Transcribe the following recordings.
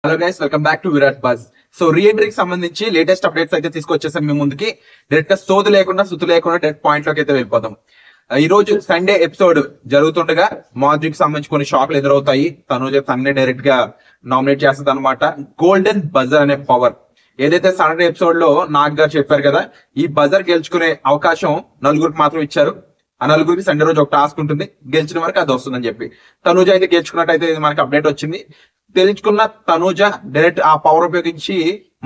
Hello guys, welcome back to Virat buzz. So రీ ఎంట్రీకి సంబంధించి లేటెస్ట్ అప్డేట్స్ అయితే తీసుకొచ్చేసాం మీ ముందుకి. డైరెక్ట్ గా సోదు లేకుండా సుతు లేకుండా డైరెక్ట్ పాయింట్ లోకి అయితే వెళ్ళిపోతాం. ఈ రోజు సండే ఎపిసోడ్ జరుగుతుండగా మాధురికి సంబంధించి కొన్ని షాక్లు ఎదురవుతాయి. తనే డైరెక్ట్ గా నామినేట్ చేస్తుంది అనమాట. గోల్డెన్ బజర్ అనే పవర్ ఏదైతే సండే ఎపిసోడ్ లో నాగ్ గారు చెప్పారు కదా, ఈ బజర్ గెలుచుకునే అవకాశం నలుగురికి మాత్రం ఇచ్చారు. ఆ నలుగురికి సండే రోజు ఒక టాస్క్ ఉంటుంది, గెలిచిన వరకు అది వస్తుందని చెప్పి. తనూజ అయితే గెలుచుకున్నట్టయితే మనకి అప్డేట్ వచ్చింది. తెలుసుకున్న తనూజ డైరెక్ట్ ఆ పవర్ ఉపయోగించి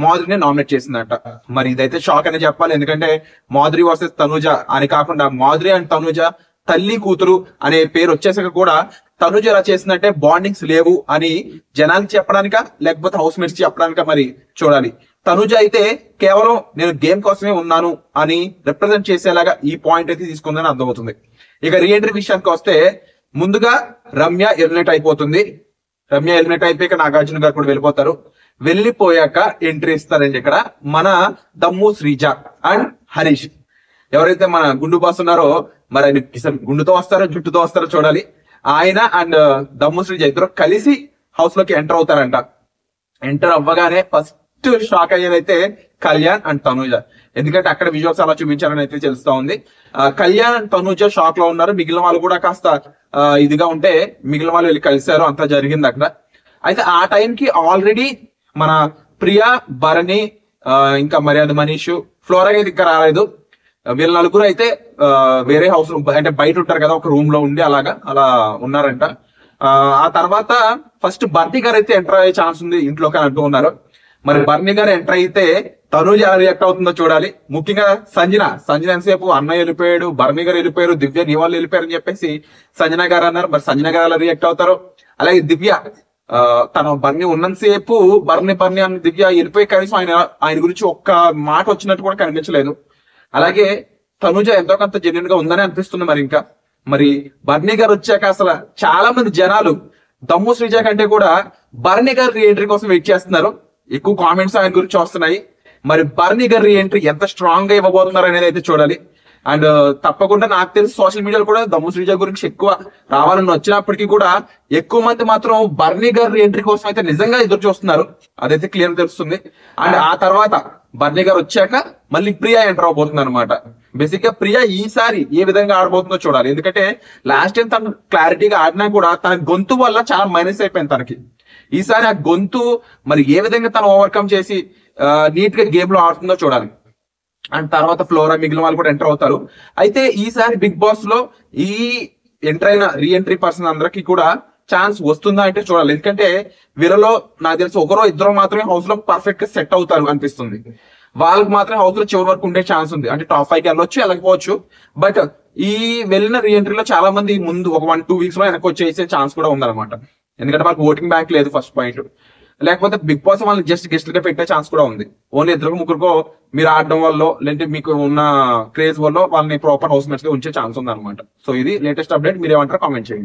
మాధురిని నామినేట్ చేసిందట. మరి ఇదైతే షాక్ అని చెప్పాలి, ఎందుకంటే మాధురి వర్సెస్ తనూజ అని కాకుండా మాధురి అండ్ తనూజ తల్లి కూతురు అనే పేరు వచ్చేసాక కూడా తనూజ ఎలా చేసిందంటే బాండింగ్స్ లేవు అని జనానికి చెప్పడానిక లేకపోతే హౌస్ మేట్స్ చెప్పడానిక మరి చూడాలి. తనూజ అయితే కేవలం నేను గేమ్ కోసమే ఉన్నాను అని రిప్రజెంట్ చేసేలాగా ఈ పాయింట్ అయితే తీసుకుందని అర్థమవుతుంది. ఇక రీఎంట్రీ విషయానికి వస్తే ముందుగా రమ్య ఎలిమినేట్ అయిపోతుంది. రమ్య ఎలిమినేట్ అయిపోయాక నాగార్జున గారు కూడా వెళ్ళిపోతారు. వెళ్ళిపోయాక ఎంట్రీ ఇస్తారండి ఇక్కడ మన దమ్ము శ్రీజ అండ్ హరీష్. ఎవరైతే మన గుండు బాస్ ఉన్నారో మరి ఆయన గుండుతో వస్తారో జుట్టుతో వస్తారో చూడాలి. ఆయన అండ్ దమ్ము శ్రీజ ఇద్దరు కలిసి హౌస్ లోకి ఎంటర్ అవుతారంట. ఎంటర్ అవ్వగానే ఫస్ట్ షాక్ అయ్యేదైతే కళ్యాణ్ అండ్ తనూజ, ఎందుకంటే అక్కడ విజువల్స్ అలా చూపించారని అయితే తెలుస్తా ఉంది. కళ్యాణ్ అండ్ తనూజ షాక్ లో ఉన్నారు. మిగిలిన వాళ్ళు కూడా కాస్త ఇదిగా ఉంటే మిగిలిన వాళ్ళు వెళ్ళి కలిశారు. అంతా జరిగింది అక్కడ. అయితే ఆ టైంకి ఆల్రెడీ మన ప్రియా, భరణి, ఇంకా మర్యాద మనీష్, ఫ్లోరా అయితే ఇంకా రాలేదు. వీళ్ళ నలుగురు అయితే వేరే హౌస్ అంటే బయట ఉంటారు కదా, ఒక రూమ్ లో ఉండి అలా ఉన్నారంట. ఆ తర్వాత ఫస్ట్ బర్నీ గారు అయితే ఎంటర్ అయ్యే ఛాన్స్ ఉంది ఇంట్లోకి అని అంటూ ఉన్నారు. మరి బర్నీ గారు ఎంటర్ అయితే తనూజ ఎలా రియాక్ట్ అవుతుందో చూడాలి. ముఖ్యంగా సంజన ఎంతసేపు అన్నయ్య వెళ్ళిపోయాడు, బర్నీ గారు వెళ్ళిపోయారు, దివ్య నీ వాళ్ళు వెళ్ళిపోయారు అని చెప్పేసి సంజన గారు అన్నారు. మరి సంజన గారు ఎలా రియాక్ట్ అవుతారో. అలాగే దివ్య తన బర్నీ ఉన్నంతసేపు బర్నీ అని దివ్య వెళ్ళిపోయి కనీసం ఆయన గురించి ఒక్క మాట వచ్చినట్టు కూడా కనిపించలేదు. అలాగే తనూజ ఎంతో కొంత జెన్యున్ గా ఉందని అనిపిస్తుంది. మరి బర్నీ గారు వచ్చాక అసలు చాలా మంది జనాలు దమ్ము శ్రీజ కంటే కూడా బర్నీ గారు రీఎంట్రీ కోసం వెయిట్ చేస్తున్నారు. ఎక్కువ కామెంట్స్ ఆయన గురించి వస్తున్నాయి. మరి బర్నీ గారు రీఎంట్రీ ఎంత స్ట్రాంగ్ గా ఇవ్వబోతున్నారు అనేది అయితే చూడాలి. అండ్ తప్పకుండా నాకు తెలిసి సోషల్ మీడియాలో కూడా దమ్ము శ్రీజ గురించి ఎక్కువ రావాలని వచ్చినప్పటికీ కూడా ఎక్కువ మంది మాత్రం బర్నీ గారు ఎంట్రీ కోసం అయితే నిజంగా ఎదురు చూస్తున్నారు. అదైతే క్లియర్ తెలుస్తుంది. అండ్ ఆ తర్వాత బర్నీ గారు వచ్చాక మళ్ళీ ప్రియా ఎంటర్ అవబోతుంది అనమాట. బేసిక్ గా ప్రియా ఈసారి ఏ విధంగా ఆడబోతుందో చూడాలి. ఎందుకంటే లాస్ట్ టైం తను క్లారిటీగా ఆడినా కూడా తన గొంతు వల్ల చాలా మైనస్ అయిపోయింది తనకి. ఈసారి ఆ గొంతు మరి ఏ విధంగా తను ఓవర్కమ్ చేసి నీట్ గా గేమ్ లో ఆడుతుందో చూడాలి. అండ్ తర్వాత ఫ్లోరా మిగిలిన వాళ్ళు కూడా ఎంటర్ అవుతారు. అయితే ఈసారి బిగ్ బాస్ లో ఈ ఎంటర్ అయిన రీఎంట్రీ పర్సన్ అందరికి కూడా ఛాన్స్ వస్తుందా అంటే చూడాలి. ఎందుకంటే వీళ్ళలో నాకు తెలిసి ఒకరో ఇద్దరు మాత్రమే హౌస్ లో పర్ఫెక్ట్ గా సెట్ అవుతారు అనిపిస్తుంది. వాళ్ళకి మాత్రమే హౌస్ లో చివరి వరకు ఉండే ఛాన్స్ ఉంది. అంటే టాప్ 5 కి వెళ్ళొచ్చు, వెళ్ళకపోవచ్చు. బట్ ఈ వెళ్ళిన రీఎంట్రీలో చాలా మంది ముందు ఒక 1-2 వీక్స్ లో వెనక్కి వచ్చేసే ఛాన్స్ కూడా ఉందన్నమాట. ఎందుకంటే వాళ్ళకి ఓటింగ్ బ్యాంక్ లేదు ఫస్ట్ పాయింట్. లేకపోతే బిగ్ బాస్ వాళ్ళని జస్ట్ గెస్ట్ గా పెట్టే ఛాన్స్ కూడా ఉంది. ఓన్లీ ఇద్దరు ముగ్గురుకో మీరు ఆడడం వల్ల లేదంటే మీకు ఉన్న క్రేజ్ వల్ల వాళ్ళని ప్రాపర్ హౌస్ మేట్స్ గా ఉంచే ఛాన్స్ ఉంది అనమాట. సో ఇది లేటెస్ట్ అప్డేట్. మీరు ఏమంటారో కామెంట్ చేయండి.